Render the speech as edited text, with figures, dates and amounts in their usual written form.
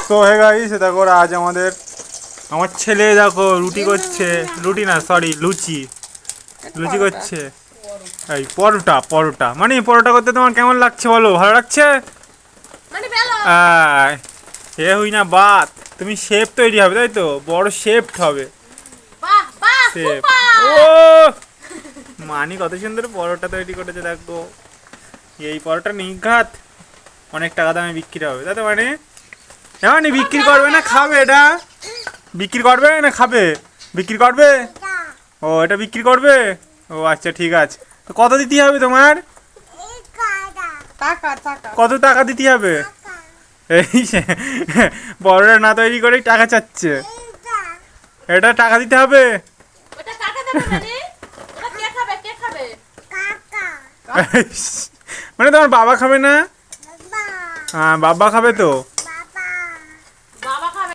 তো হয়ে গাইস দেখো আজ আমার ছেলে দেখো রুটি করছে, রুটি না সরি লুচি লুচি করছে। এই পরোটা পরোটা মানে পরোটা করতে তোমার কেমন লাগছে বলো? ভালো লাগছে? এ হই না বাত, তুমি শেপ তৈরি হবে তাই তো, বড় শেপ হবে। শেপ ও মানি কত সুন্দর পরোটা তৈরি করেছে দেখো। এই পরোটা নিঘাত অনেক টাকা দামে বিক্রি হবে তাই তো, মানে এমনই বিক্রি করবে না খাবে? এটা বিক্রি করবে না খাবে? বিক্রি করবে? ও এটা বিক্রি করবে। ও আচ্ছা ঠিক আছে, তো কত দিতে হবে তোমার? কত টাকা দিতে হবে? এই পরোটা না তৈরি করেই টাকা চাচ্ছে, এটা টাকা দিতে হবে। মানে তোমার বাবা খাবে না? হ্যাঁ বাবা খাবে তো।